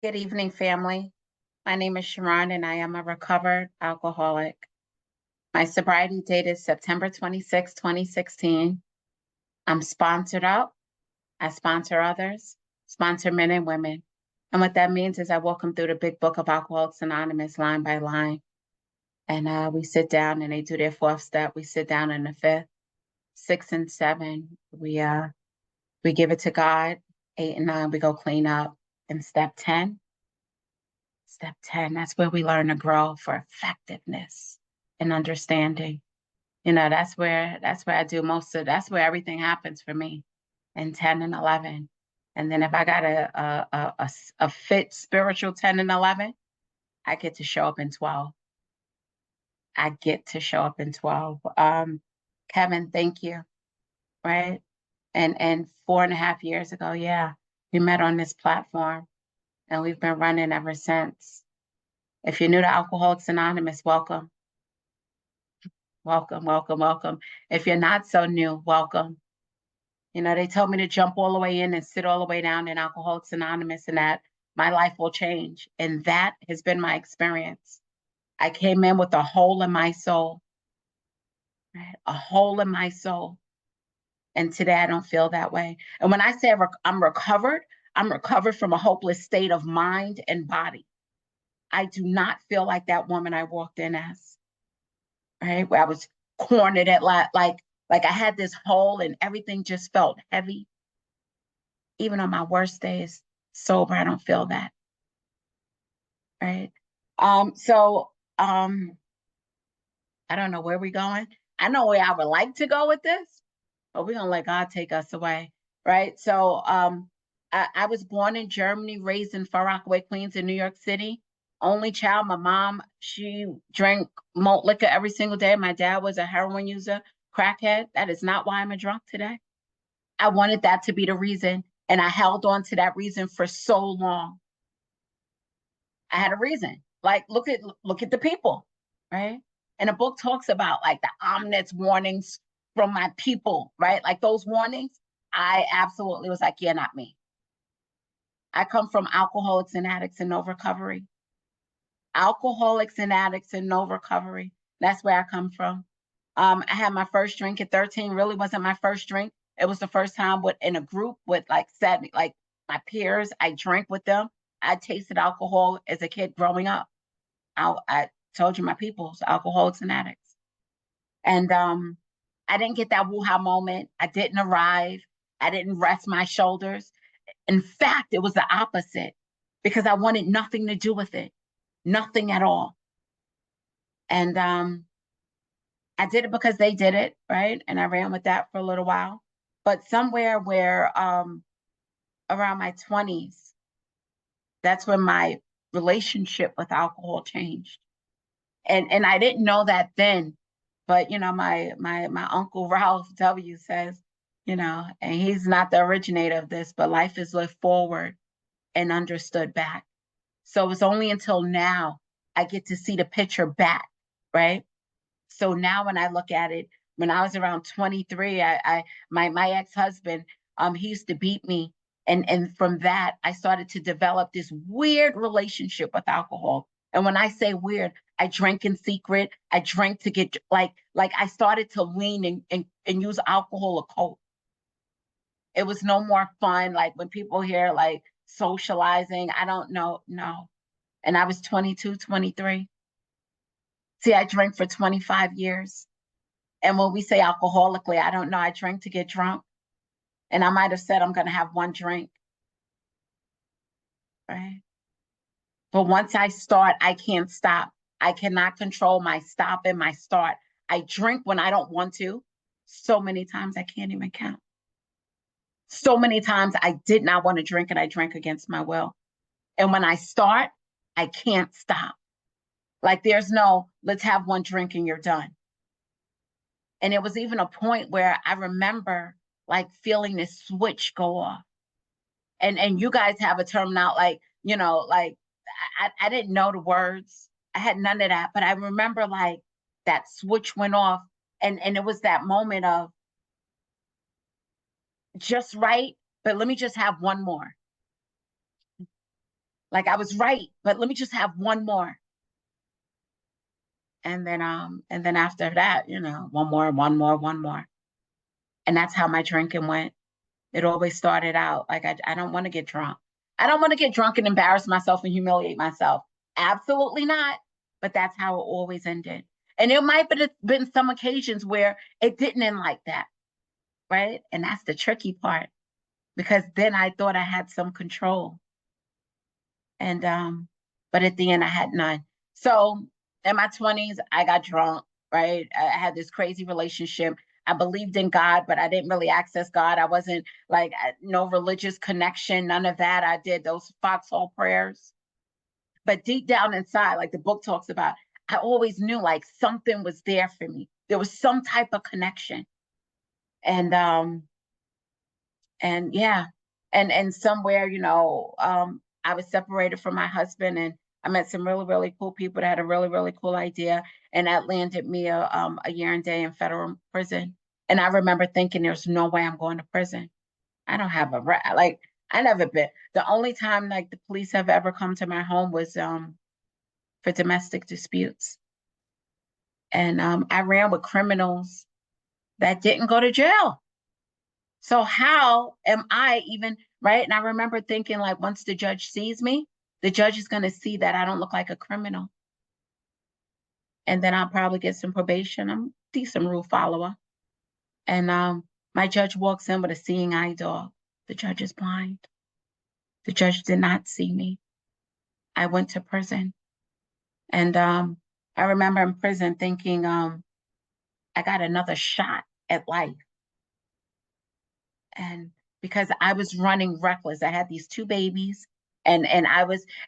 Good evening, family. My name is Sharron, and I am a recovered alcoholic. My sobriety date is September 26, 2016. I'm sponsored up. I sponsor others, sponsor men and women. And what that means is I walk them through the big book of Alcoholics Anonymous line by line. And we sit down and they do their fourth step. We sit down in the fifth, 6 and 7. We give it to God. 8 and 9, we go clean up. And Step 10, that's where we learn to grow for effectiveness and understanding. That's where I do that's where everything happens for me in 10 and 11. And then if I got a fit spiritual 10 and 11, I get to show up in 12. I get to show up in 12. Kevin, thank you. Right. And 4.5 years ago, yeah, we met on this platform and we've been running ever since. If you're new to Alcoholics Anonymous, welcome. Welcome, welcome, welcome. If you're not so new, welcome. They told me to jump all the way in and sit all the way down in Alcoholics Anonymous and that my life will change. And that has been my experience. I came in with a hole in my soul, right? A hole in my soul. And today I don't feel that way. And when I say I'm recovered from a hopeless state of mind and body. I do not feel like that woman I walked in as, right? Where I was cornered at like I had this hole and everything just felt heavy. Even on my worst days, sober, I don't feel that, right? I don't know where we're going. I know where I would like to go with this, but we're gonna let God take us away, right? So I was born in Germany, raised in Far Rockaway, Queens, in New York City. Only child. My mom, she drank malt liquor every single day. My dad was a heroin user, crackhead. That is not why I'm a drunk today. I wanted that to be the reason, and I held on to that reason for so long. I had a reason. Like, look at the people, right? And the book talks about like the ominous warnings from my people, right? Like those warnings. I absolutely was like, yeah, not me. I come from alcoholics and addicts and no recovery. Alcoholics and addicts and no recovery. That's where I come from. I had my first drink at 13. Really wasn't my first drink. It was the first time in a group with like my peers. I drank with them. I tasted alcohol as a kid growing up. I told you my people's alcoholics and addicts. And I didn't get that woo-ha moment. I didn't arrive. I didn't rest my shoulders. In fact, it was the opposite because I wanted nothing to do with it. Nothing at all. And I did it because they did it, right? And I ran with that for a little while. But somewhere where around my 20s, that's when my relationship with alcohol changed. And I didn't know that then, but my uncle Ralph W says, and he's not the originator of this, but life is lived forward and understood back. So it's only until now I get to see the picture back, right? So now when I look at it, when I was around 23, my ex-husband, he used to beat me. And from that, I started to develop this weird relationship with alcohol. And when I say weird, I drank in secret. I drank to get like I started to lean and use alcohol a cope. It was no more fun. Like when people hear like socializing, I don't know, no. And I was 22, 23. See, I drank for 25 years. And when we say alcoholically, I don't know, I drank to get drunk. And I might have said I'm going to have one drink, right? But once I start, I can't stop. I cannot control my stop and my start. I drink when I don't want to. So many times I can't even count. So many times I did not want to drink and I drank against my will. And when I start, I can't stop. Like there's no, let's have one drink and you're done. And it was even a point where I remember like feeling this switch go off. And you guys have a term now, like, like I didn't know the words. I had none of that. But I remember like that switch went off. And it was that moment of just right, but let me just have one more. Like I was right, but let me just have one more. And then after that, one more, one more, one more. And that's how my drinking went. It always started out like I don't want to get drunk. I don't want to get drunk and embarrass myself and humiliate myself. Absolutely not. But that's how it always ended. And there might have been some occasions where it didn't end like that, right? And that's the tricky part because then I thought I had some control. And but at the end I had none. So in my 20s, I got drunk, right? I had this crazy relationship. I believed in God, but I didn't really access God. I wasn't like no religious connection, none of that. I did those foxhole prayers. But deep down inside, like the book talks about, I always knew like something was there for me. There was some type of connection. And yeah, and somewhere, I was separated from my husband, and I met some really, really cool people that had a really, really cool idea, and that landed me a year and day in federal prison. And I remember thinking, there's no way I'm going to prison. I don't have like I never been. The only time like the police have ever come to my home was for domestic disputes, and I ran with criminals that didn't go to jail. So how am I even right? And I remember thinking, like, once the judge sees me, the judge is going to see that I don't look like a criminal. And then I'll probably get some probation. I'm a decent rule follower. And my judge walks in with a seeing eye dog. The judge is blind. The judge did not see me. I went to prison. And I remember in prison thinking, I got another shot at life. And because I was running reckless, I had these two babies, and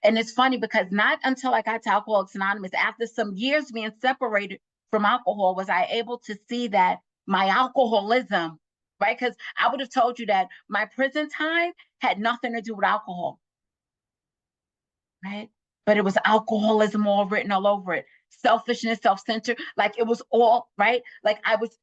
it's funny because not until I got to Alcoholics Anonymous, after some years being separated from alcohol, was I able to see that my alcoholism, right? Because I would have told you that my prison time had nothing to do with alcohol, right? But it was alcoholism all written all over it. Selfishness, self-centered, like it was all right. Like I was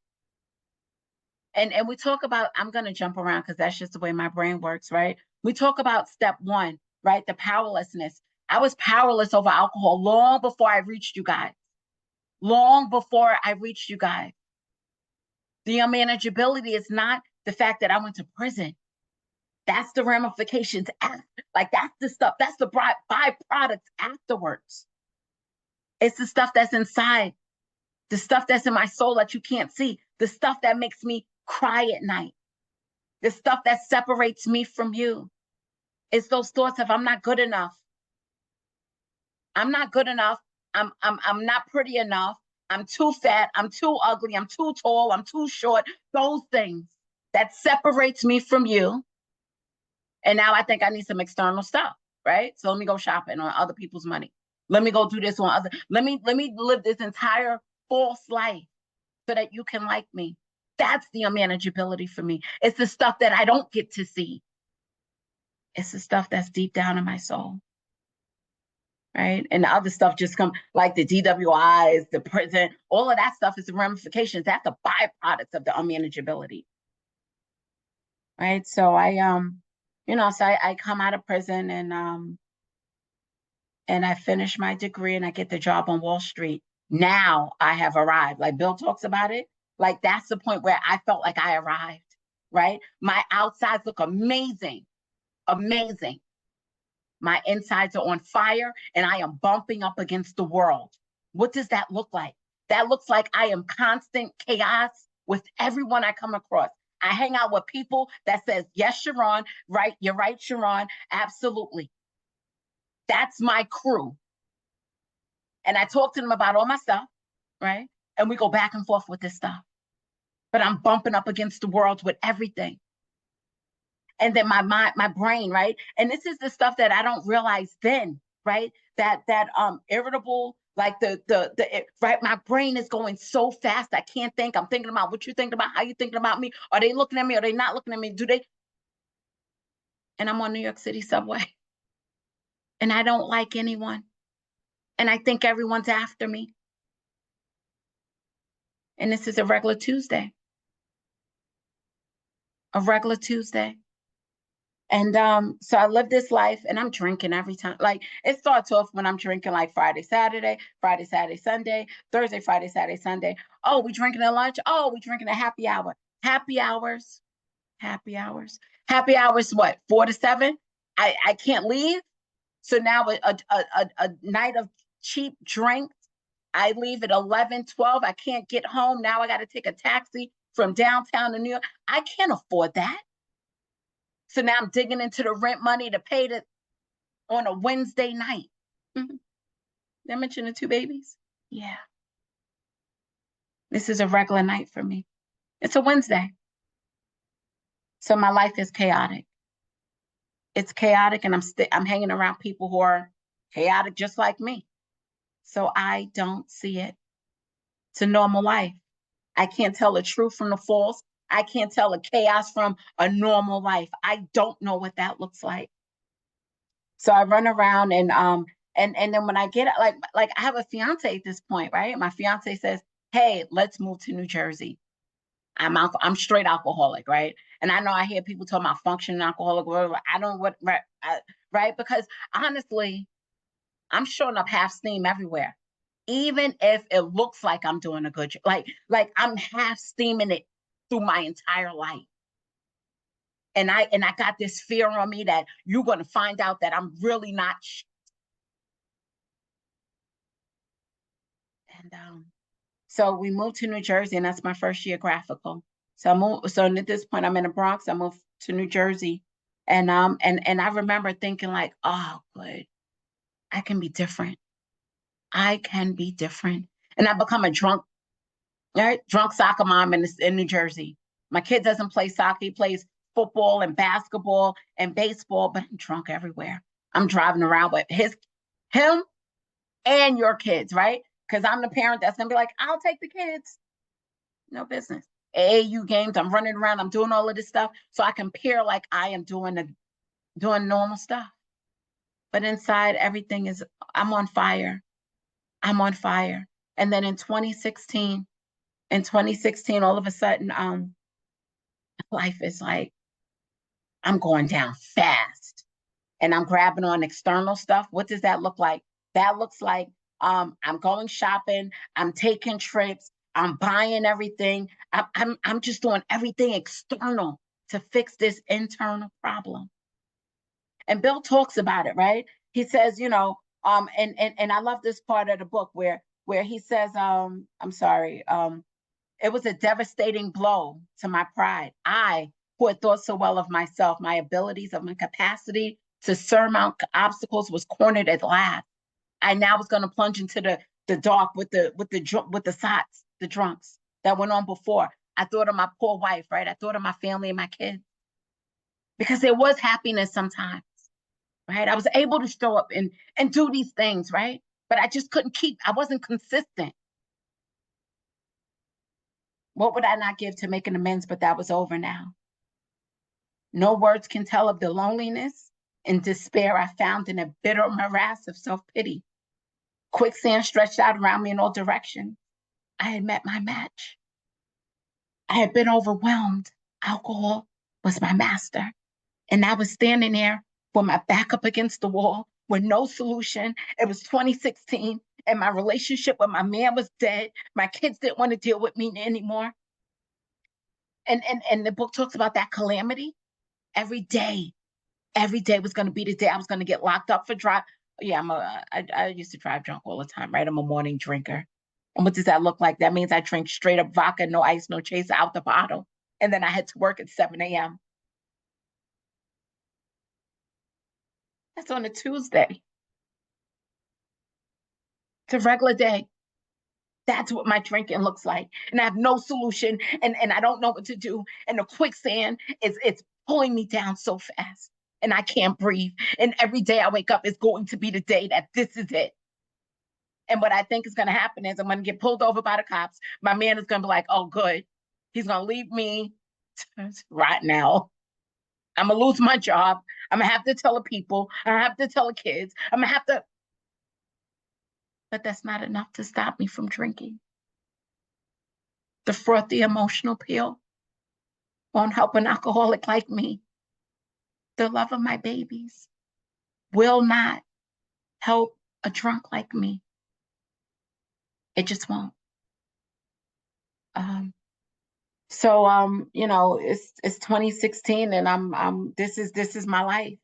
and we talk about, I'm going to jump around because that's just the way my brain works, right? We talk about step one, right? The powerlessness. I was powerless over alcohol long before I reached you guys. Long before I reached you guys. The unmanageability is not the fact that I went to prison. That's the ramifications after. Like that's the stuff, that's the byproducts afterwards. It's the stuff that's inside, the stuff that's in my soul that you can't see, the stuff that makes me cry at night, the stuff that separates me from you. It's those thoughts of I'm not good enough. I'm not good enough. I'm not pretty enough. I'm too fat. I'm too ugly. I'm too tall. I'm too short. Those things that separates me from you. And now I think I need some external stuff, right? So let me go shopping on other people's money. Let me go do this on other. Let me live this entire false life so that you can like me. That's the unmanageability for me. It's the stuff that I don't get to see. It's the stuff that's deep down in my soul. Right. And the other stuff just come like the DWIs, the prison, all of that stuff is the ramifications. That's the byproducts of the unmanageability. Right. So I come out of prison and I finish my degree and I get the job on Wall Street. Now I have arrived. Like Bill talks about it. Like that's the point where I felt like I arrived. Right. My outsides look amazing. Amazing. My insides are on fire and I am bumping up against the world. What does that look like? That looks like I am constant chaos with everyone I come across. I hang out with people that says, yes, Sharron, right, you're right, Sharron, absolutely. That's my crew. And I talk to them about all my stuff, right? And we go back and forth with this stuff. But I'm bumping up against the world with everything. And then my brain, right? And this is the stuff that I don't realize then, right? That irritable, like right, my brain is going so fast I can't think. I'm thinking about what you're thinking about, how you thinking about me. Are they looking at me? Are they not looking at me? Do they? And I'm on New York City subway. And I don't like anyone. And I think everyone's after me. And this is a regular Tuesday. A regular Tuesday. And so I live this life and I'm drinking every time. Like it starts off when I'm drinking like Friday, Saturday, Sunday, Thursday, Friday, Saturday, Sunday. Oh, we drinking at lunch. Oh, we drinking at happy hour. Happy hours, happy hours, happy hours, what, 4 to 7? I can't leave. So now a night of cheap drinks, I leave at 11, 12. I can't get home. Now I got to take a taxi from downtown to New York. I can't afford that. So now I'm digging into the rent money to pay it on a Wednesday night. Mm-hmm. Did I mention the 2 babies? Yeah. This is a regular night for me. It's a Wednesday. So my life is chaotic. It's chaotic, and I'm hanging around people who are chaotic just like me. So I don't see it. It's a normal life. I can't tell the truth from the false. I can't tell the chaos from a normal life. I don't know what that looks like. So I run around and then when I get like I have a fiance at this point, right? My fiance says, "Hey, let's move to New Jersey." I'm straight alcoholic, right? And I know I hear people talking about functioning alcoholic, whatever. I don't what right, because honestly, I'm showing up half steam everywhere, even if it looks like I'm doing a good job. Like I'm half steaming it through my entire life. And I got this fear on me that you're going to find out that I'm really not. And so we moved to New Jersey, and that's my first year graphical. So I moved. So at this point, I'm in the Bronx. I moved to New Jersey, and I remember thinking like, oh, good, I can be different. I can be different, and I become a drunk, right? Drunk soccer mom in New Jersey. My kid doesn't play soccer; he plays football and basketball and baseball, but I'm drunk everywhere. I'm driving around with him and your kids, right? Because I'm the parent that's gonna be like, I'll take the kids. No business. AAU games, I'm running around, I'm doing all of this stuff. So I compare like I am doing normal stuff. But inside everything is I'm on fire. I'm on fire. And then in 2016, all of a sudden, life is like, I'm going down fast. And I'm grabbing on external stuff. What does that look like? That looks like I'm going shopping, I'm taking trips, I'm buying everything. I'm just doing everything external to fix this internal problem. And Bill talks about it, right? He says, and I love this part of the book where he says, I'm sorry, it was a devastating blow to my pride. I, who had thought so well of myself, my abilities, of my capacity to surmount obstacles, was cornered at last. I now was going to plunge into the dark with the sots, the drunks that went on before. I thought of my poor wife, right? I thought of my family and my kids, because there was happiness sometimes, right? I was able to show up and do these things, right? But I just couldn't I wasn't consistent. What would I not give to make an amends? But that was over now. No words can tell of the loneliness and despair I found in a bitter morass of self-pity. Quicksand stretched out around me in all directions. I had met my match. I had been overwhelmed. Alcohol was my master. And I was standing there with my back up against the wall with no solution. It was 2016, and my relationship with my man was dead. My kids didn't want to deal with me anymore. And the book talks about that calamity. Every day was going to be the day I was going to get locked up for drive. Yeah, I used to drive drunk all the time, right? I'm a morning drinker. And what does that look like? That means I drink straight up vodka, no ice, no chaser, out the bottle. And then I had to work at 7 a.m. That's on a Tuesday. It's a regular day. That's what my drinking looks like. And I have no solution, and I don't know what to do. And the quicksand it's pulling me down so fast. And I can't breathe. And every day I wake up is going to be the day that this is it. And what I think is going to happen is I'm going to get pulled over by the cops. My man is going to be like, oh, good. He's going to leave me right now. I'm going to lose my job. I'm going to have to tell the people. I have to tell the kids. I'm going to have to. But that's not enough to stop me from drinking. The frothy emotional pill won't help an alcoholic like me. the love of my babies will not help a drunk like me. It just won't. You know, it's 2016 and this is my life.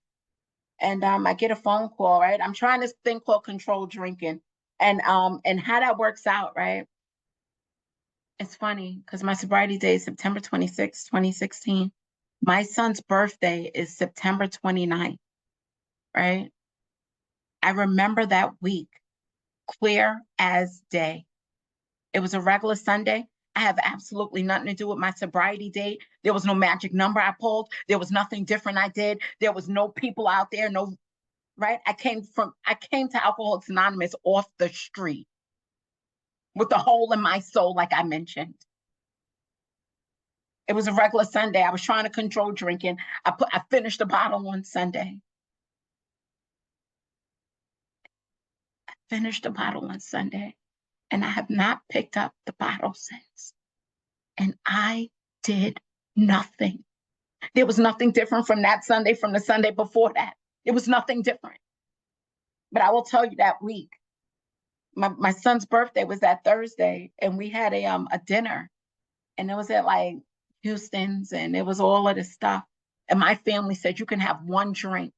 And I get a phone call, right? I'm trying this thing called controlled drinking. And how that works out, right? It's funny because my sobriety day is September 26, 2016. My son's birthday is September 29th, right? I remember that week clear as day. It was a regular Sunday. I have absolutely nothing to do with my sobriety date. There was no magic number I pulled. There was nothing different I did. There was no people out there, no, right? I came to Alcoholics Anonymous off the street with a hole in my soul, like I mentioned. It was a regular Sunday. I was trying to control drinking. I finished a bottle on Sunday. Finished a bottle on Sunday, and I have not picked up the bottle since. And I did nothing. There was nothing different from that Sunday, from the Sunday before that. It was nothing different. But I will tell you that week, my son's birthday was that Thursday, and we had a dinner, and it was at like Houston's, and it was all of this stuff. And my family said, you can have one drink.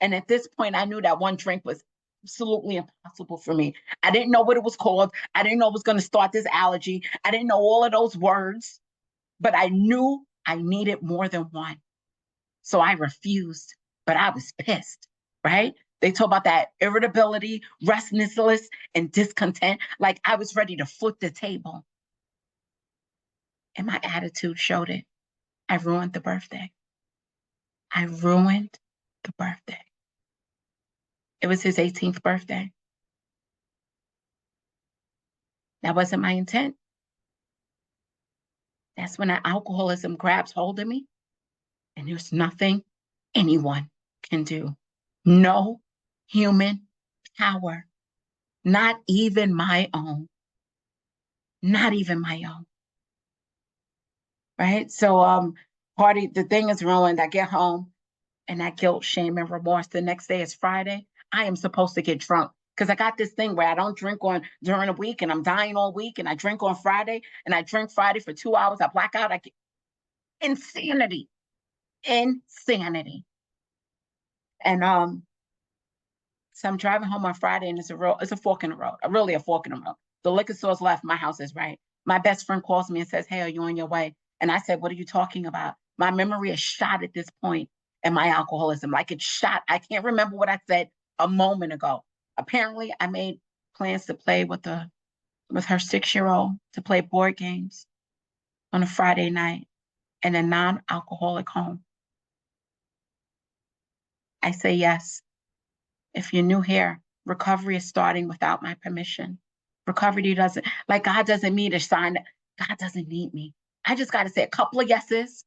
And at this point, I knew that one drink was absolutely impossible for me. I didn't know what it was called. I didn't know it was going to start this allergy. I didn't know all of those words, but I knew I needed more than one. So I refused, but I was pissed, right? They talk about that irritability, restlessness, and discontent. Like I was ready to flip the table. And my attitude showed it. I ruined the birthday. I ruined the birthday. It was his 18th birthday. That wasn't my intent. That's when that alcoholism grabs hold of me, and there's nothing anyone can do. No human power, not even my own. Not even my own. Right? So the thing is ruined. I get home and that guilt, shame, and remorse. The next day is Friday. I am supposed to get drunk because I got this thing where I don't drink during the week and I'm dying all week, and I drink on Friday and I drink Friday for 2 hours. I black out. I get insanity. Insanity. And so I'm driving home on Friday, and it's a fork in the road, really a fork in the road. The liquor store's left, my house is right. My best friend calls me and says, hey, are you on your way? And I said, what are you talking about? My memory is shot at this point in my alcoholism. Like it's shot. I can't remember what I said a moment ago. Apparently, I made plans to play with her 6-year-old, to play board games on a Friday night in a non-alcoholic home. I say yes. If you're new here, recovery is starting without my permission. Recovery doesn't, like God doesn't need a sign. God doesn't need me. I just got to say a couple of yeses.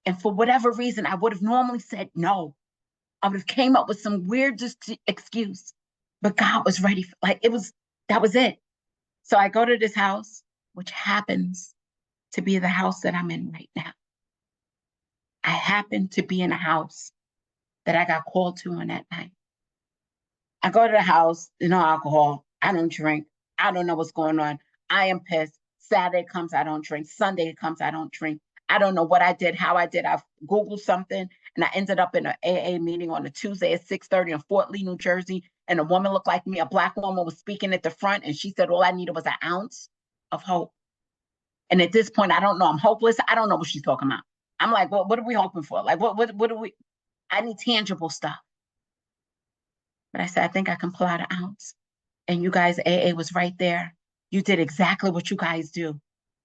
And for whatever reason, I would have normally said no. I would have came up with some weird excuse, but God was ready. That was it. So I go to this house, which happens to be the house that I'm in right now. I happen to be in a house that I got called to on that night. I go to the house, no alcohol. I don't drink. I don't know what's going on. I am pissed. Saturday comes, I don't drink. Sunday comes, I don't drink. I don't know what I did, how I did. I Googled something, and I ended up in an AA meeting on a Tuesday at 6:30 in Fort Lee, New Jersey. And a woman looked like me, a Black woman was speaking at the front, and she said all I needed was an ounce of hope. And at this point, I don't know. I'm hopeless. I don't know what she's talking about. I'm like, well, what are we hoping for? Like, what do we? I need tangible stuff. But I said, I think I can pull out an ounce. And you guys, AA was right there. You did exactly what you guys do.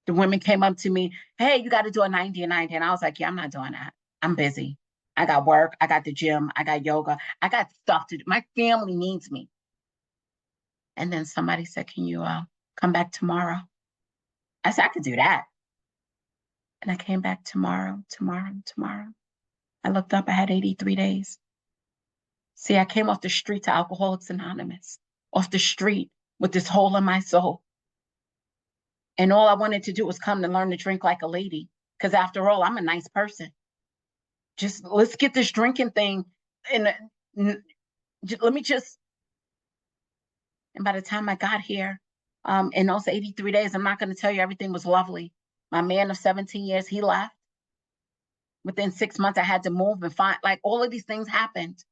The women came up to me, hey, you got to do a 90 and 90. And I was like, yeah, I'm not doing that. I'm busy. I got work. I got the gym. I got yoga. I got stuff to do. My family needs me. And then somebody said, can you come back tomorrow? I said, I could do that. And I came back tomorrow. I looked up, I had 83 days. See, I came off the street to Alcoholics Anonymous, off the street with this hole in my soul. And all I wanted to do was come to learn to drink like a lady. Because after all, I'm a nice person. Just let's get this drinking thing. And let me just, and by the time I got here, in those 83 days, I'm not going to tell you everything was lovely. My man of 17 years, he left. Within 6 months, I had to move and find, like, all of these things happened.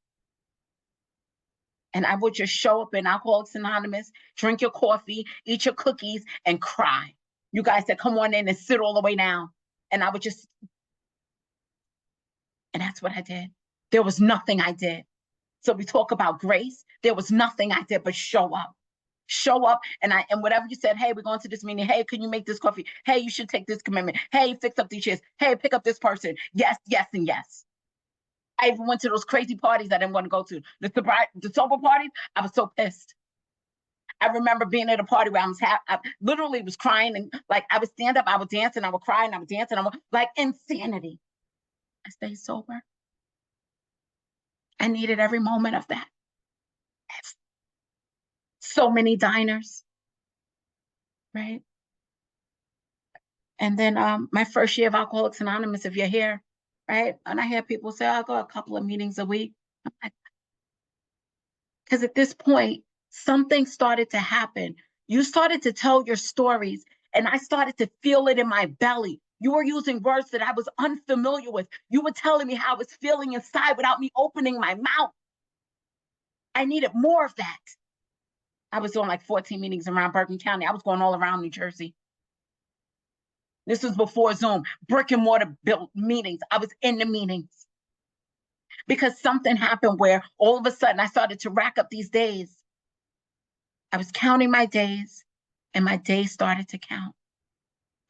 And I would just show up in Alcoholics Anonymous, drink your coffee, eat your cookies, and cry. You guys said, come on in and sit all the way down. And I would just, and that's what I did. There was nothing I did. So we talk about grace. There was nothing I did but show up. Show up, and whatever you said, hey, we're going to this meeting. Hey, can you make this coffee? Hey, you should take this commitment. Hey, fix up these chairs. Hey, pick up this person. Yes, yes, and yes. I even went to those crazy parties I didn't want to go to. The sober parties, I was so pissed. I remember being at a party where I literally was crying, and like I would stand up, I would dance, and I would cry, and I would dance, and I would, like, insanity. I stayed sober. I needed every moment of that. So many diners, right? And then my first year of Alcoholics Anonymous, if you're here, right? And I hear people say, I'll go a couple of meetings a week. Because at this point, something started to happen. You started to tell your stories, and I started to feel it in my belly. You were using words that I was unfamiliar with. You were telling me how I was feeling inside without me opening my mouth. I needed more of that. I was doing like 14 meetings around Bergen County. I was going all around New Jersey. This was before Zoom, brick and mortar built meetings. I was in the meetings because something happened where all of a sudden I started to rack up these days. I was counting my days, and my days started to count.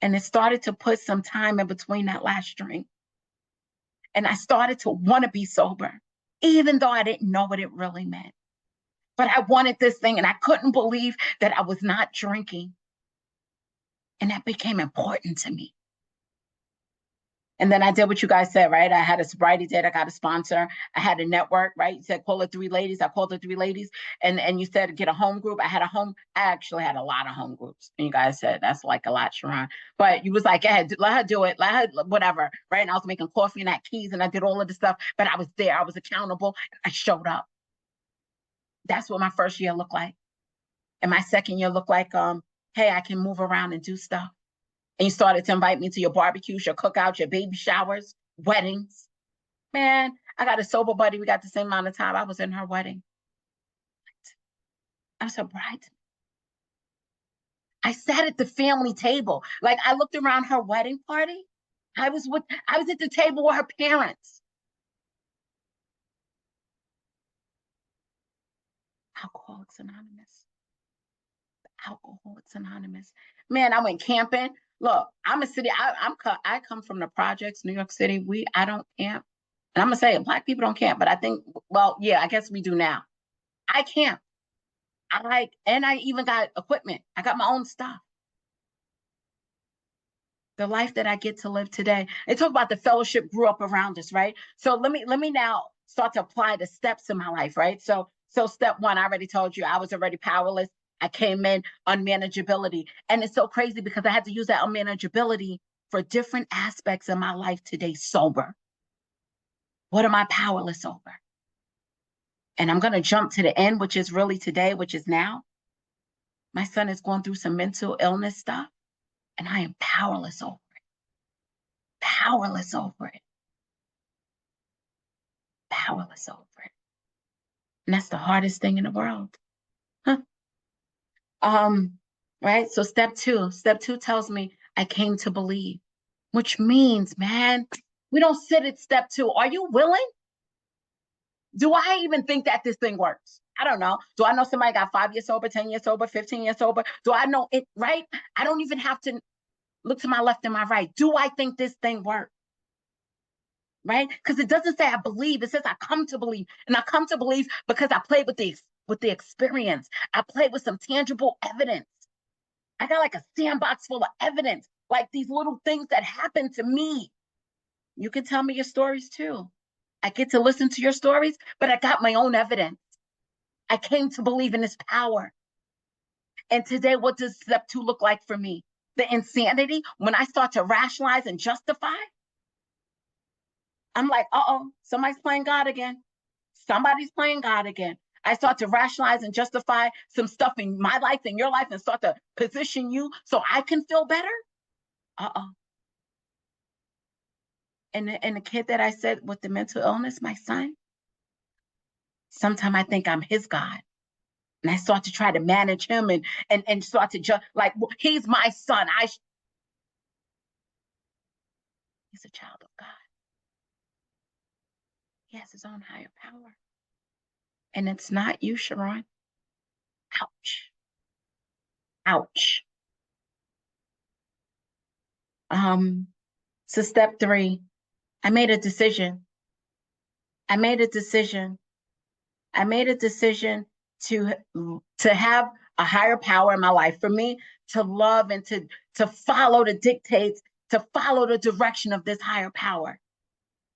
And it started to put some time in between that last drink. And I started to want to be sober, even though I didn't know what it really meant. But I wanted this thing, and I couldn't believe that I was not drinking. And that became important to me. And then I did what you guys said, right? I had a sobriety date. I got a sponsor. I had a network, right? You said, call it 3 ladies. I called it 3 ladies. And you said, get a home group. I actually had a lot of home groups. And you guys said, that's like a lot, Sharron. But you was like, yeah, let her do it. Let her, whatever, right? And I was making coffee and I had keys and I did all of the stuff. But I was there. I was accountable. I showed up. That's what my first year looked like. And my second year looked like, hey, I can move around and do stuff. And you started to invite me to your barbecues, your cookouts, your baby showers, weddings. Man, I got a sober buddy. We got the same amount of time. I was in her wedding. I was her bride. I sat at the family table. Like, I looked around her wedding party. I was at the table with her parents. Alcoholics Anonymous. Alcoholics Anonymous. Man, I went camping. Look, I'm a city. I come from the projects, New York City. I don't camp. And I'm gonna say Black people don't camp, but I think, well, yeah, I guess we do now. I camp. And I even got equipment. I got my own stuff. The life that I get to live today. They talk about the fellowship grew up around us, right? So let me now start to apply the steps in my life, right? So step 1, I already told you I was already powerless. I came in unmanageability. And it's so crazy because I had to use that unmanageability for different aspects of my life today, sober. What am I powerless over? And I'm going to jump to the end, which is really today, which is now. My son is going through some mental illness stuff, and I am powerless over it. Powerless over it. Powerless over it. And that's the hardest thing in the world. Huh? Right? So step 2 tells me I came to believe, which means, man, we don't sit at step 2. Are you willing? Do I even think that this thing works? I don't know. Do I know somebody got 5 years sober, 10 years sober, 15 years sober? Do I know it, right? I don't even have to look to my left and my right. Do I think this thing works? Right? Because it doesn't say I believe. It says I come to believe. And I come to believe because I played with the experience. I played with some tangible evidence. I got like a sandbox full of evidence, like these little things that happened to me. You can tell me your stories too. I get to listen to your stories, but I got my own evidence. I came to believe in this power. And today, what does step 2 look like for me? The insanity, when I start to rationalize and justify, I'm like, uh-oh, somebody's playing God again. Somebody's playing God again. I start to rationalize and justify some stuff in my life, in your life, and start to position you so I can feel better. Uh-oh. And the kid that I said with the mental illness, my son, sometimes I think I'm his God. And I start to try to manage him and start to just like, well, he's my son. He's a child of God. He has his own higher power. And it's not you, Sharron. Ouch. Ouch. So step 3, I made a decision. I made a decision. I made a decision to have a higher power in my life, for me to love and to follow the dictates, to follow the direction of this higher power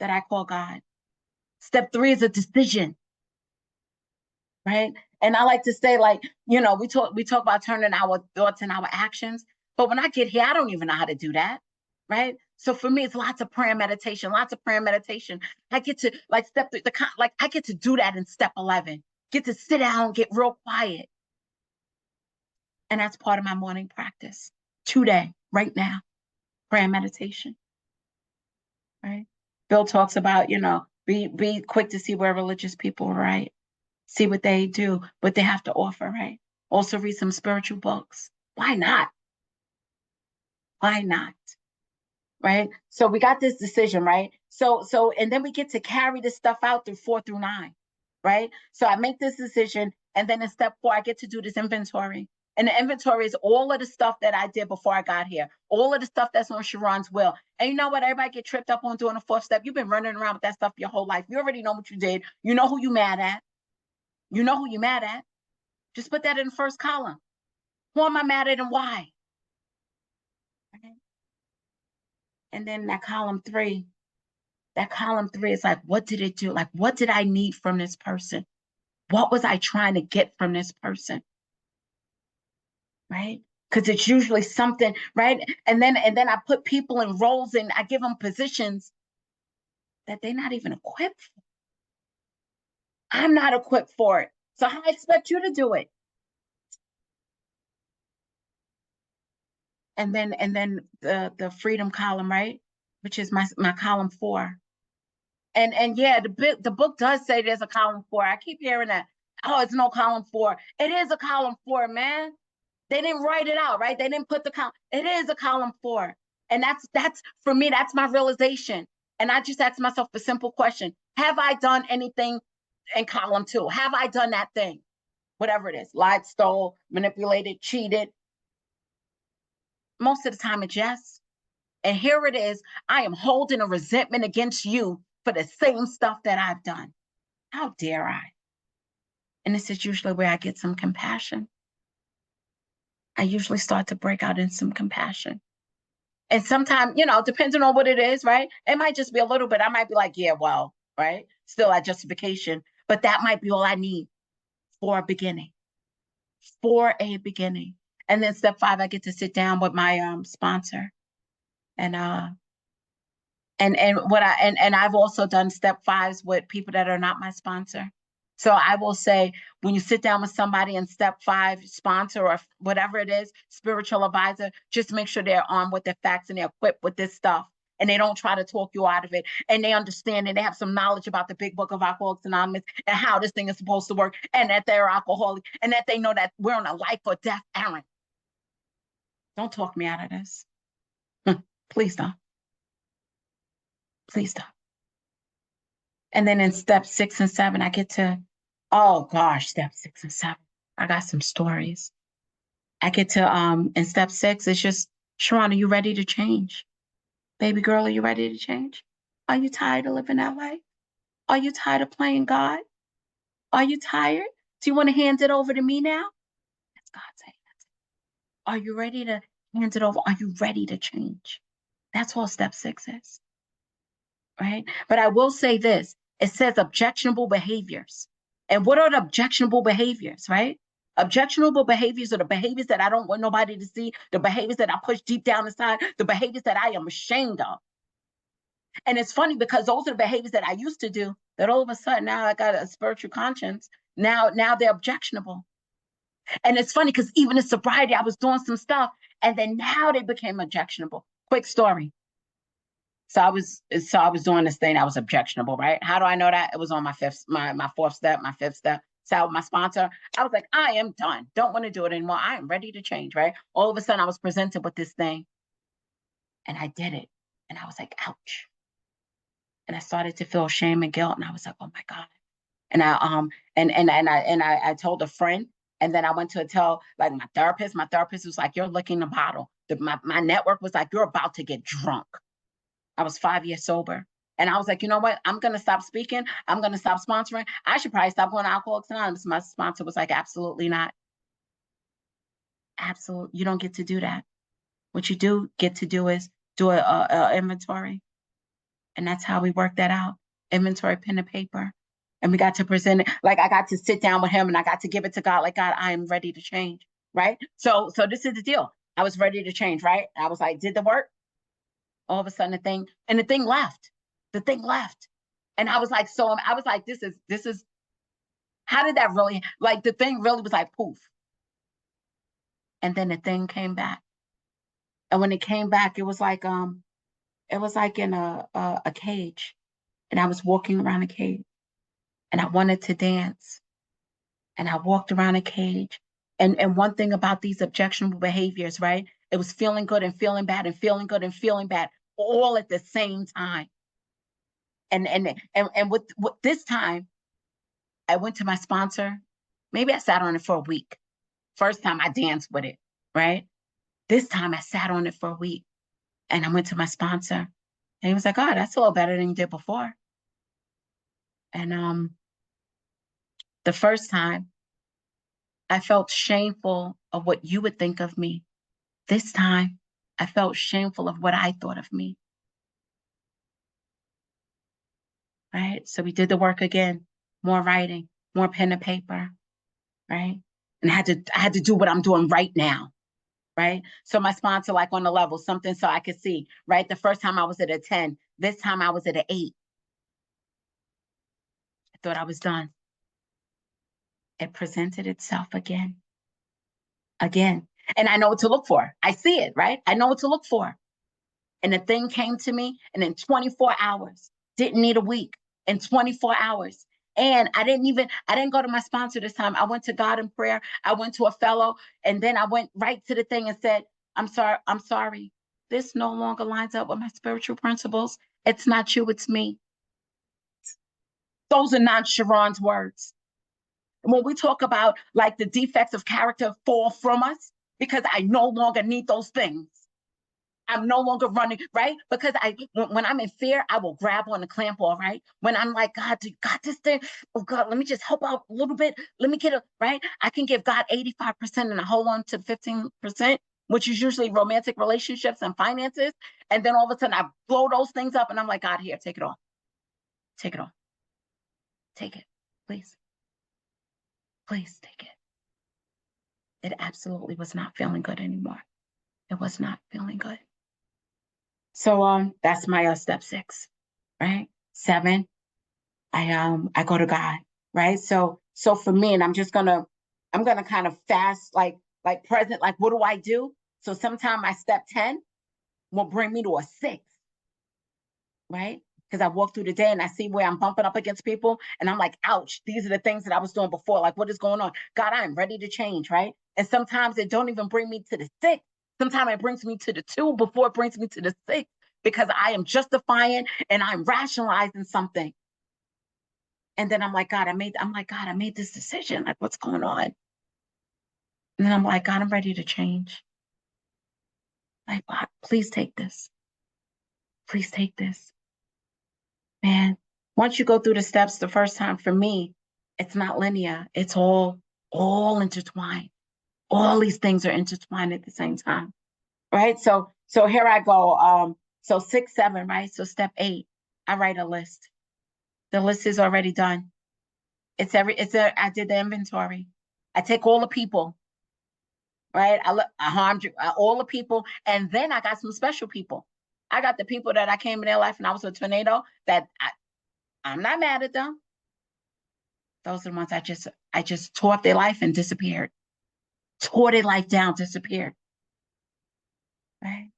that I call God. Step 3 is a decision, right? And I like to say, like, we talk about turning our thoughts and our actions, but when I get here, I don't even know how to do that, right? So for me, it's lots of prayer and meditation, lots of prayer and meditation. I get to like step through I get to do that in step 11. Get to sit down, get real quiet, and that's part of my morning practice today, right now, prayer and meditation, right? Bill talks about, be quick to see where religious people are, right? See what they do, what they have to offer, right? Also read some spiritual books. Why not? Why not? Right? So we got this decision, right? And then we get to carry this stuff out through 4 through 9, right? So I make this decision, and then in step 4, I get to do this inventory. And the inventory is all of the stuff that I did before I got here, all of the stuff that's on Sharron's will. And you know what? Everybody get tripped up on doing the 4th step. You've been running around with that stuff your whole life. You already know what you did. You know who you mad at. You know who you mad at. Just put that in the first column. Who am I mad at and why? Okay. And then that column 3 is like, what did it do? Like, what did I need from this person? What was I trying to get from this person? Right? Because it's usually something, right? And then I put people in roles and I give them positions that they're not even equipped for. I'm not equipped for it. So how I expect you to do it? And then the freedom column, right? Which is my column 4. And yeah, the book does say there's a column 4. I keep hearing that. Oh, it's no column 4. It is a column 4, man. They didn't write it out, right? They didn't put the column. It is a column 4. And that's for me, that's my realization. And I just ask myself a simple question. Have I done anything in column 2? Have I done that thing? Whatever it is, lied, stole, manipulated, cheated. Most of the time it's yes. And here it is. I am holding a resentment against you for the same stuff that I've done. How dare I? And this is usually where I get some compassion. I usually start to break out in some compassion. And sometimes, depending on what it is, right? It might just be a little bit. I might be like, yeah, well, right? Still at justification. But that might be all I need for a beginning. For a beginning. And then step 5, I get to sit down with my sponsor. And I've also done step 5s with people that are not my sponsor. So I will say, when you sit down with somebody in step 5, sponsor or whatever it is, spiritual advisor, just make sure they're armed with their facts and they're equipped with this stuff. And they don't try to talk you out of it. And they understand and they have some knowledge about the big book of Alcoholics Anonymous and how this thing is supposed to work, and that they're alcoholic, and that they know that we're on a life or death errand. Don't talk me out of this. Please don't. Please don't. And then in step 6 and 7, I get to, oh gosh, step 6 and 7. I got some stories. I get to, in step 6, it's just, Sharron, are you ready to change? Baby girl, are you ready to change? Are you tired of living that life? Are you tired of playing God? Are you tired? Do you want to hand it over to me now? That's God saying that. Are you ready to hand it over? Are you ready to change? That's all step 6 is. Right? But I will say this, it says objectionable behaviors. And what are the objectionable behaviors, right? Objectionable behaviors are the behaviors that I don't want nobody to see, the behaviors that I push deep down inside, the behaviors that I am ashamed of. And it's funny because those are the behaviors that I used to do that all of a sudden now I got a spiritual conscience. Now they're objectionable. And it's funny because even in sobriety, I was doing some stuff and then now they became objectionable. Quick story. So I was doing this thing that was objectionable, right? How do I know that? It was on my fourth step, my fifth step. So my sponsor, I was like, I am done. Don't want to do it anymore. I am ready to change, right? All of a sudden I was presented with this thing and I did it. And I was like, ouch. And I started to feel shame and guilt. And I was like, oh my God. And I told a friend, and then I went to tell like my therapist. My therapist was like, you're licking the bottle. My network was like, you're about to get drunk. I was 5 years sober. And I was like, you know what? I'm going to stop speaking. I'm going to stop sponsoring. I should probably stop going to Alcoholics Anonymous. My sponsor was like, absolutely not. Absolutely. You don't get to do that. What you do get to do is do a inventory. And that's how we work that out. Inventory, pen and paper. And we got to present it. Like I got to sit down with him and I got to give it to God. Like, God, I am ready to change. Right. So this is the deal. I was ready to change. Right. I was like, did the work. All of a sudden the thing left. The thing left. And I was like, this is, how did that really, like the thing really was like poof. And then the thing came back. And when it came back, it was like in a cage. And I was walking around a cage. And I wanted to dance. And I walked around a cage. And one thing about these objectionable behaviors, right? It was feeling good and feeling bad and feeling good and feeling bad all at the same time. And with this time, I went to my sponsor. Maybe I sat on it for a week. First time I danced with it, right? This time I sat on it for a week. And I went to my sponsor. And he was like, oh, that's a little better than you did before. And the first time, I felt shameful of what you would think of me. This time, I felt shameful of what I thought of me. Right? So we did the work again, more writing, more pen and paper, right? And I had to do what I'm doing right now, right? So my sponsor, like on the level, something so I could see, right? The first time I was at a 10, this time I was at an 8. I thought I was done. It presented itself again. And I know what to look for. I see it, right? I know what to look for. And the thing came to me, and in 24 hours, didn't need a week, in 24 hours. And I didn't go to my sponsor this time. I went to God in prayer. I went to a fellow, and then I went right to the thing and said, I'm sorry. This no longer lines up with my spiritual principles. It's not you, it's me. Those are not Sharron's words. And when we talk about like the defects of character fall from us, because I no longer need those things. I'm no longer running, right? Because when I'm in fear, I will grab on the clamp all, right? When I'm like, God, you got this thing. Oh God, let me just help out a little bit. Let me get it, right? I can give God 85% and I hold on to 15%, which is usually romantic relationships and finances. And then all of a sudden I blow those things up and I'm like, God, here, take it all. Take it all. Take it, please. Please take it. It absolutely was not feeling good anymore. It was not feeling good. So that's my step 6, right? 7, I go to God, right? So for me, and I'm gonna kind of fast like present, like what do I do? So sometime my step 10 will bring me to a 6, right? Because I walk through the day and I see where I'm bumping up against people, and I'm like, ouch, these are the things that I was doing before. Like, what is going on? God, I am ready to change, right? And sometimes it don't even bring me to the 6. Sometimes it brings me to the 2 before it brings me to the 6, because I am justifying and I'm rationalizing something. And then I'm like, God, I made this decision. Like, what's going on? And then I'm like, God, I'm ready to change. Like, God, please take this. Please take this. Man, once you go through the steps the first time, for me, it's not linear. It's all intertwined. All these things are intertwined at the same time. Right? So here I go. So 6, 7, right? So step 8, I write a list. The list is already done. I did the inventory. I take all the people, right? I harmed all the people, and then I got some special people. I got the people that I came in their life and I was a tornado that I'm not mad at them. Those are the ones I just tore up their life and disappeared. Tore their life down, disappeared. Right?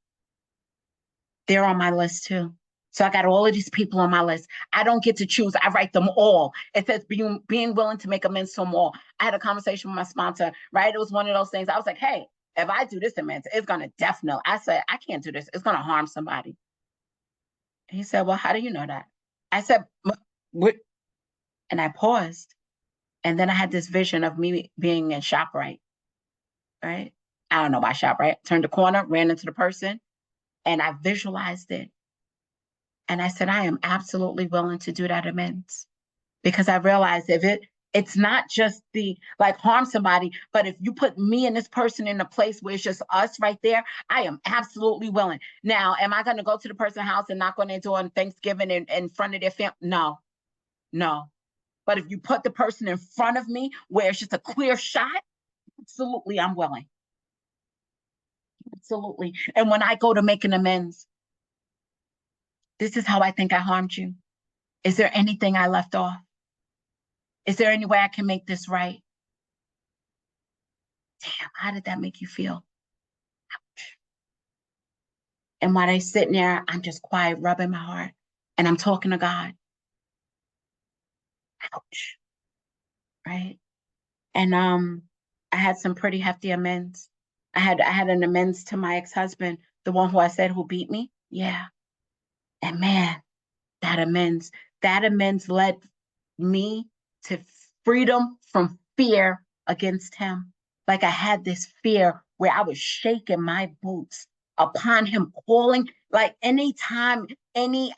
They're on my list too. So I got all of these people on my list. I don't get to choose. I write them all. It says being willing to make amends to them all. I had a conversation with my sponsor, right? It was one of those things. I was like, hey, if I do this amends, it's going to definitely. I said, I can't do this. It's going to harm somebody. He said, well, how do you know that? I said, what? And I paused. And then I had this vision of me being in ShopRite, right? I don't know about ShopRite. Turned the corner, ran into the person, and I visualized it. And I said, I am absolutely willing to do that amends, because I realized it's not just the like harm somebody, but if you put me and this person in a place where it's just us right there, I am absolutely willing. Now, am I going to go to the person's house and knock on their door on Thanksgiving in front of their family? No, no. But if you put the person in front of me where it's just a clear shot, absolutely, I'm willing. Absolutely. And when I go to make an amends, this is how I think I harmed you. Is there anything I left off? Is there any way I can make this right? Damn, how did that make you feel? Ouch. And while they sitting there, I'm just quiet, rubbing my heart, and I'm talking to God. Ouch. Right? And I had some pretty hefty amends. I had an amends to my ex-husband, the one who I said who beat me. Yeah. And man, that amends led me to freedom from fear against him. Like I had this fear where I was shaking my boots upon him calling. Like anytime, when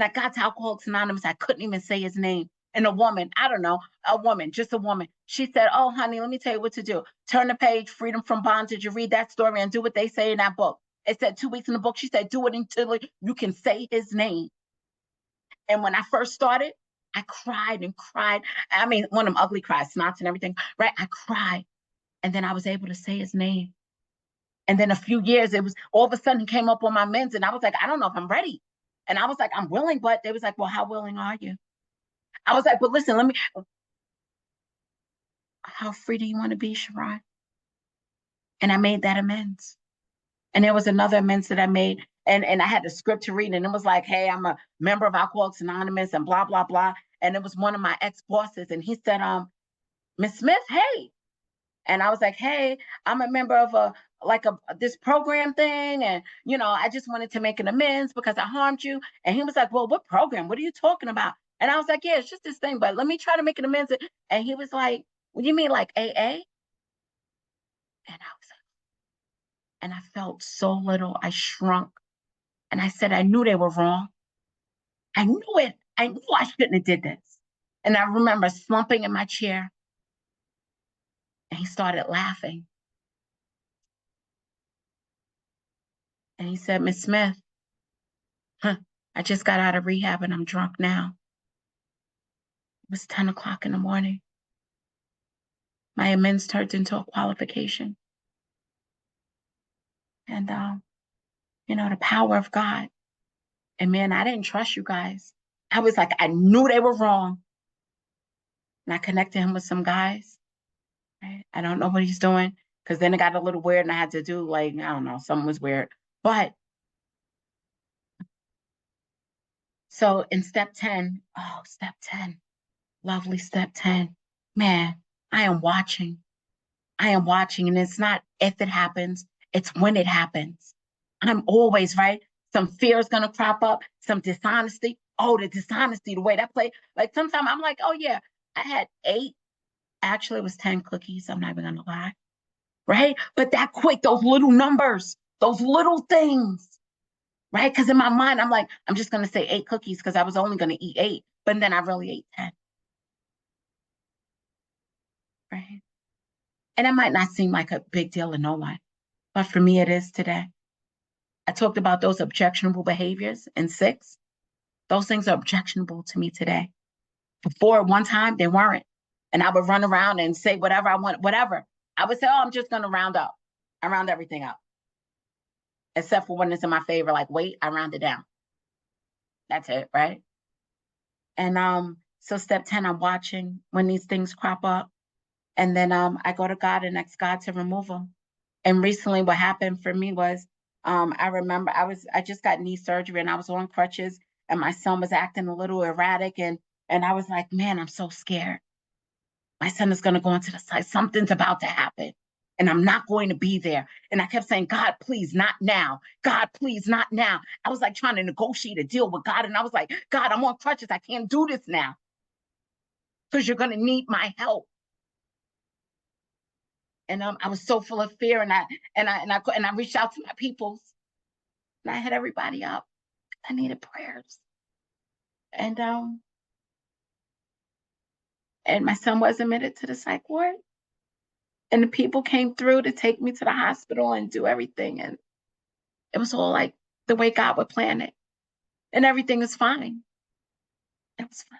I got to Alcoholics Anonymous, I couldn't even say his name. And a woman, I don't know, just a woman. She said, oh, honey, let me tell you what to do. Turn the page, freedom from bondage. You read that story and do what they say in that book. It said 2 weeks in the book. She said, do it until you can say his name. And when I first started, I cried and cried. I mean, one of them ugly cries, snots and everything, right? I cried. And then I was able to say his name. And then a few years, it was all of a sudden he came up on my meds. And I was like, I don't know if I'm ready. And I was like, I'm willing, but they was like, well, how willing are you? I was like, but listen, how free do you want to be, Sharron? And I made that amends. And there was another amends that I made. And I had the script to read. And it was like, hey, I'm a member of Alcoholics Anonymous and blah, blah, blah. And it was one of my ex-bosses. And he said, Miss Smith, hey. And I was like, hey, I'm a member of this program thing. And, I just wanted to make an amends because I harmed you. And he was like, well, what program? What are you talking about? And I was like, yeah, it's just this thing, but let me try to make an amends. And he was like, well, you mean like AA? And I was like, and I felt so little. I shrunk. And I said, I knew they were wrong. I knew it. I knew I shouldn't have did this. And I remember slumping in my chair. And he started laughing. And he said, Miss Smith, I just got out of rehab and I'm drunk now. It was 10 o'clock in the morning. My amends turned into a qualification. And, the power of God. And man, I didn't trust you guys. I was like, I knew they were wrong. And I connected him with some guys. Right? I don't know what he's doing, because then it got a little weird and I had to do I don't know, something was weird. But so in step 10, lovely step 10, man, I am watching. And it's not if it happens, it's when it happens. I'm always right. Some fear is going to crop up, some dishonesty. Oh, the dishonesty, the way that play. Like sometimes I'm like, oh yeah, I had 8. Actually, it was 10 cookies. I'm not even going to lie. Right? But that quick, those little numbers, those little things, right? Because in my mind, I'm like, I'm just going to say 8 cookies because I was only going to eat 8. But then I really ate 10. Right? And it might not seem like a big deal to no one, but for me, it is today. I talked about those objectionable behaviors in 6. Those things are objectionable to me today. Before, one time, they weren't. And I would run around and say whatever I want, whatever. I would say, oh, I'm just going to round up. I round everything up. except for when it's in my favor, like wait, I round it down. That's it, right? And so step 10, I'm watching when these things crop up. And then I go to God and ask God to remove them. And recently what happened for me was I remember I just got knee surgery and I was on crutches and my son was acting a little erratic and I was like, man, I'm so scared. My son is going to go into the site. Something's about to happen. And I'm not going to be there. And I kept saying, God, please, not now. God, please, not now. I was like trying to negotiate a deal with God. And I was like, God, I'm on crutches. I can't do this now because you're going to need my help. And I was so full of fear. And I reached out to my peoples. And I hit everybody up. I needed prayers. And my son was admitted to the psych ward. And the people came through to take me to the hospital and do everything. And it was all like the way God would plan it. And everything is fine. It was fine.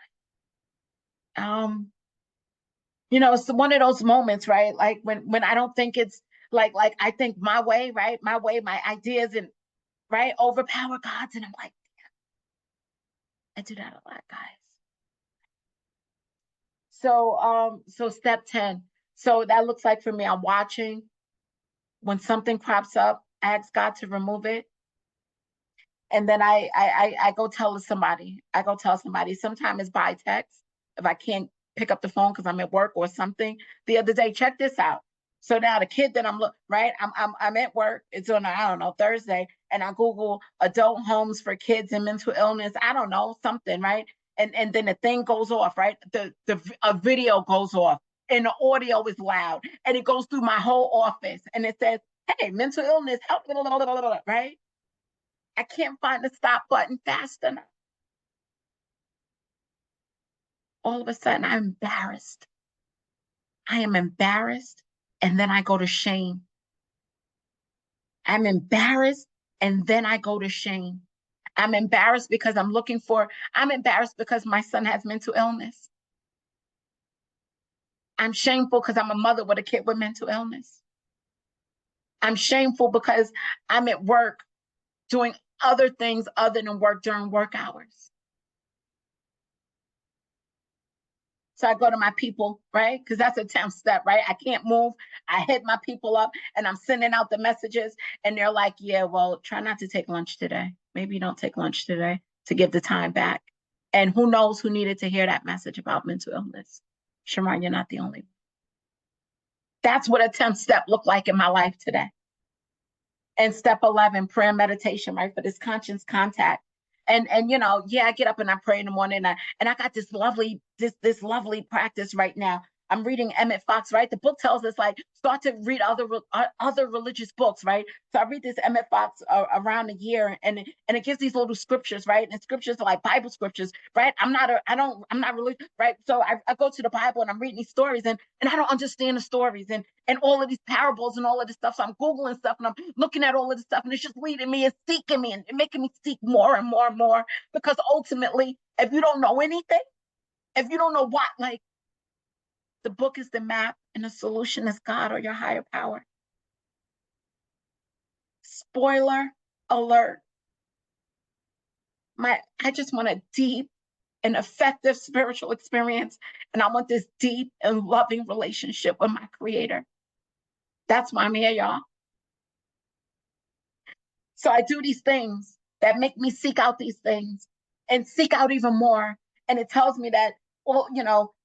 It's one of those moments, right? Like when I don't think it's like I think my way, right? My way, my ideas and right overpower God's. And I'm like, I do that a lot, guys. So step 10. So that looks like for me, I'm watching. When something crops up, I ask God to remove it. And then I go tell somebody. I go tell somebody. Sometimes it's by text if I can't pick up the phone because I'm at work or something. The other day, check this out. So now the kid that I'm at work. It's on I don't know Thursday, and I Google adult homes for kids and mental illness. I don't know something, right? And then the thing goes off, right? A video goes off, and the audio is loud, and it goes through my whole office, and it says, "Hey, mental illness help," right? I can't find the stop button fast enough. All of a sudden, I'm embarrassed. I am embarrassed, and then I go to shame. I'm embarrassed, and then I go to shame. I'm embarrassed because I'm embarrassed because my son has mental illness. I'm shameful because I'm a mother with a kid with mental illness. I'm shameful because I'm at work doing other things other than work during work hours. So I go to my people, right? Because that's a 10th step, right? I can't move. I hit my people up and I'm sending out the messages and they're like, yeah, well, try not to take lunch today. Maybe you don't take lunch today to give the time back. And who knows who needed to hear that message about mental illness. Sharron, you're not the only one. That's what a 10th step looked like in my life today. And step 11, prayer and meditation, right? For this conscious contact. And I get up and I pray in the morning and I got this lovely practice right now. I'm reading Emmett Fox, right? The book tells us like start to read other religious books, right? So I read this Emmett Fox around a year, and it gives these little scriptures, right? And scriptures are like Bible scriptures, right? I'm not religious, right? So I go to the Bible and I'm reading these stories, and I don't understand the stories and all of these parables and all of this stuff. So I'm Googling stuff and I'm looking at all of this stuff, and it's just leading me and seeking me and making me seek more and more and more. Because ultimately, if you don't know anything, if you don't know what, like, the book is the map and the solution is God or your higher power. Spoiler alert. I just want a deep and effective spiritual experience. And I want this deep and loving relationship with my creator. That's why I'm here, y'all. So I do these things that make me seek out these things and seek out even more. And it tells me that, well,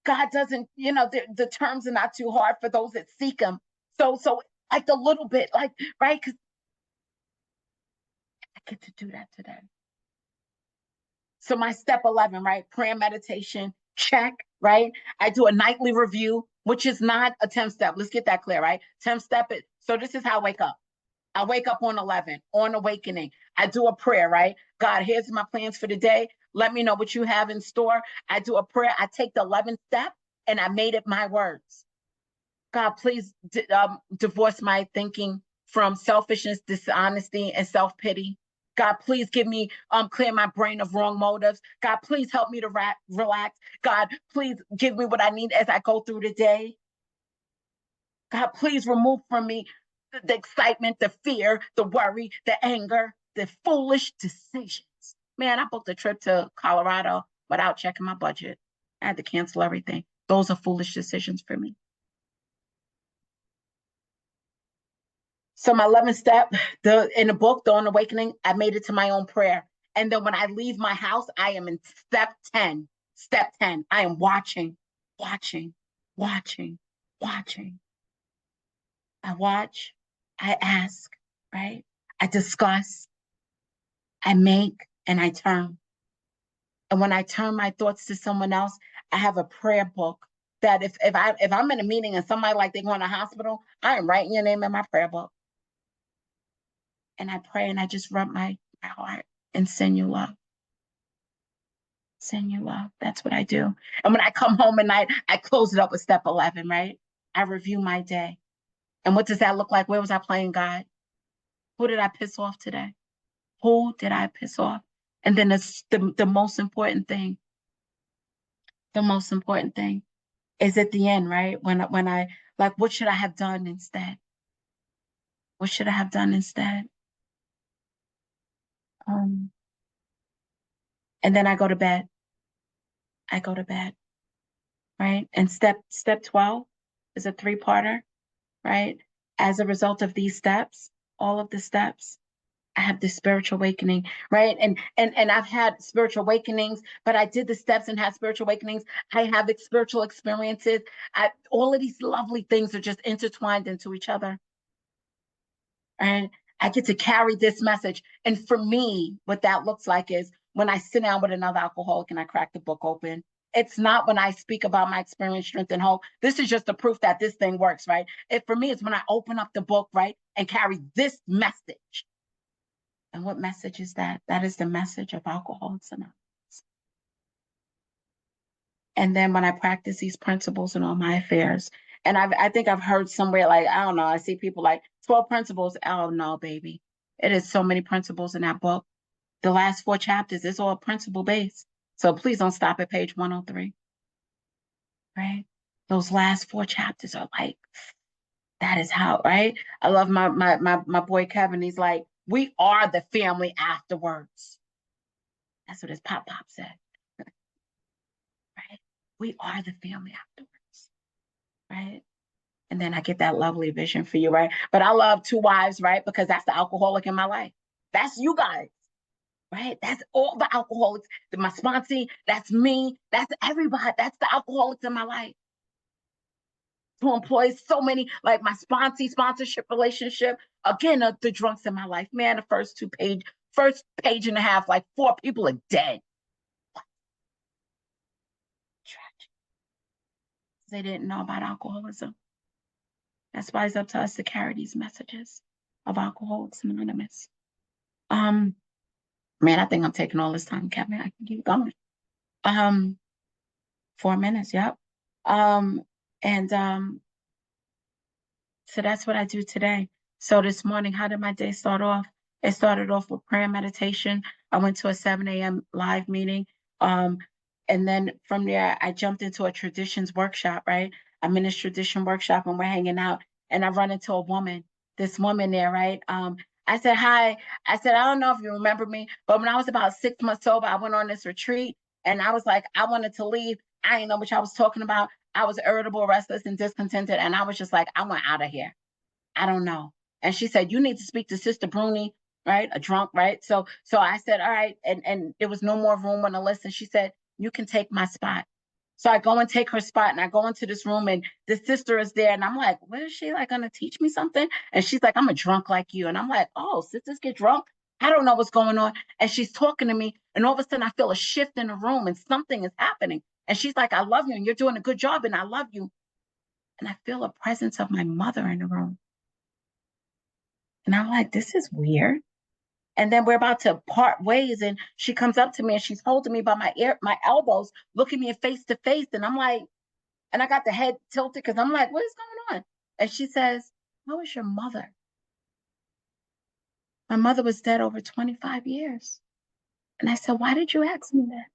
God doesn't, the terms are not too hard for those that seek him. So like a little bit, like, right? Because I get to do that today. So my step 11, right? Prayer meditation, check, right? I do a nightly review, which is not a 10th step. Let's get that clear, right? 10th step. So this is how I wake up. I wake up on 11, on awakening. I do a prayer, right? God, here's my plans for the day. Let me know what you have in store. I do a prayer. I take the 11th step and I made it my words. God, please divorce my thinking from selfishness, dishonesty, and self-pity. God, please give me, clear my brain of wrong motives. God, please help me to relax. God, please give me what I need as I go through the day. God, please remove from me the excitement, the fear, the worry, the anger, the foolish decisions. Man, I booked a trip to Colorado without checking my budget. I had to cancel everything. Those are foolish decisions for me. So my 11th step, in the book, Dawn Awakening, I made it to my own prayer. And then when I leave my house, I am in step 10. Step 10, I am watching, watching, watching, watching. I watch, I ask, right? I discuss, I make, and I turn. And when I turn my thoughts to someone else, I have a prayer book that if I'm in a meeting and somebody like they go in a hospital, I am writing your name in my prayer book. And I pray and I just rub my heart and send you love. Send you love. That's what I do. And when I come home at night, I close it up with step 11, right? I review my day. And what does that look like? Where was I playing God? Who did I piss off today? Who did I piss off? And then the most important thing, is at the end, right? When I like, what should I have done instead? What should I have done instead? And then I go to bed. I go to bed, right? And step 12 is a 3-parter, right? As a result of these steps, all of the steps, I have this spiritual awakening, right? And I've had spiritual awakenings, but I did the steps and had spiritual awakenings. I have spiritual experiences. All of these lovely things are just intertwined into each other. And I get to carry this message. And for me, what that looks like is when I sit down with another alcoholic and I crack the book open. It's not when I speak about my experience, strength, and hope. This is just the proof that this thing works, right? For me, it's when I open up the book, right, and carry this message. And what message is that? That is the message of Alcoholics Anonymous. And then when I practice these principles in all my affairs, and I think I've heard somewhere, like, I don't know, I see people like 12 principles. Oh no, baby. It is so many principles in that book. The last 4 chapters is all principle based. So please don't stop at page 103. Right? Those last 4 chapters are like, that is how, right? I love my boy Kevin. He's like, we are the family afterwards. That's what his pop said. Right? We are the family afterwards. Right? And then I get that lovely vision for you, right? But I love 2 wives, right? Because that's the alcoholic in my life. That's you guys, right? That's all the alcoholics. My sponsee, that's me. That's everybody. That's the alcoholics in my life. To employ so many, like my sponsorship relationship. Again, the drunks in my life. Man, the first page and a half, like 4 people are dead. Tragic. They didn't know about alcoholism. That's why it's up to us to carry these messages of Alcoholics Anonymous. Man, I think I'm taking all this time, Kevin. I can keep going. 4 minutes, yep. And so that's what I do today. So this morning, how did my day start off? It started off with prayer and meditation. I went to a 7 a.m. live meeting. And then from there, I jumped into a traditions workshop, right? I'm in this tradition workshop and we're hanging out. And I run into a woman, this woman there, right? I said, hi. I said, I don't know if you remember me, but when I was about 6 months sober, I went on this retreat and I was like, I wanted to leave. I didn't know what I was talking about. I was irritable, restless, and discontented. And I was just like, I want out of here. I don't know. And she said, you need to speak to Sister Bruni, right? A drunk, right? So I said, all right. And there was no more room on the list. And she said, you can take my spot. So I go and take her spot and I go into this room and the sister is there. And I'm like, what is she like going to teach me something? And she's like, I'm a drunk like you. And I'm like, oh, sisters get drunk? I don't know what's going on. And she's talking to me. And all of a sudden I feel a shift in the room and something is happening. And she's like, I love you and you're doing a good job and I love you. And I feel a presence of my mother in the room. And I'm like, this is weird. And then we're about to part ways. And she comes up to me and she's holding me by my elbows, looking me face to face. And I'm like, and I got the head tilted because I'm like, what is going on? And she says, how is your mother? My mother was dead over 25 years. And I said, why did you ask me that?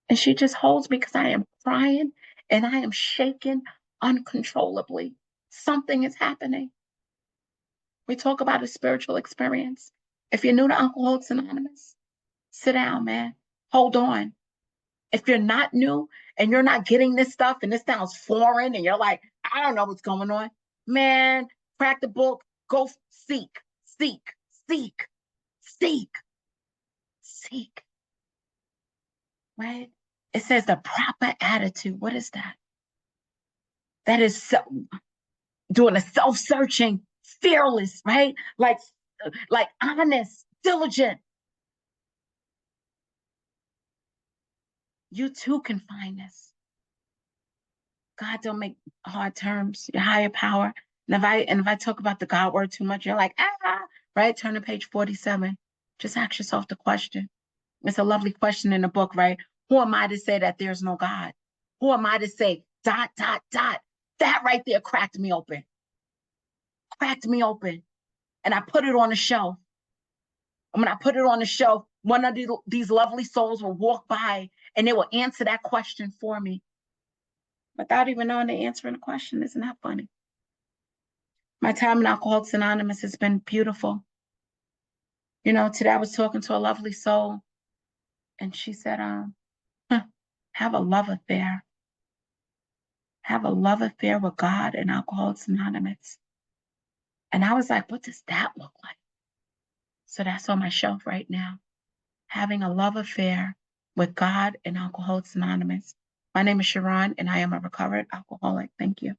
And she just holds me because I am crying and I am shaking uncontrollably. Something is happening. We talk about a spiritual experience. If you're new to Alcoholics Anonymous, sit down, man. Hold on. If you're not new and you're not getting this stuff and this sounds foreign and you're like, I don't know what's going on, man, crack the book, go seek, seek, seek, seek, seek, right? It says the proper attitude. What is that? That is doing a self-searching, fearless, right? Like honest, diligent. You too can find this. God don't make hard terms. Your higher power. And if I talk about the God word too much, you're like, right? Turn to page 47. Just ask yourself the question. It's a lovely question in the book, right? Who am I to say that there's no God? Who am I to say ... That right there cracked me open. Cracked me open. And I put it on the shelf. And when I put it on the shelf, one of these lovely souls will walk by and they will answer that question for me without even knowing the answer in the question. Isn't that funny? My time in Alcoholics Anonymous has been beautiful. You know, today I was talking to a lovely soul and she said, have a love affair. Have a love affair with God and Alcoholics Anonymous. And I was like, what does that look like? So that's on my shelf right now. Having a love affair with God and Alcoholics Anonymous. My name is Sharron, and I am a recovered alcoholic. Thank you.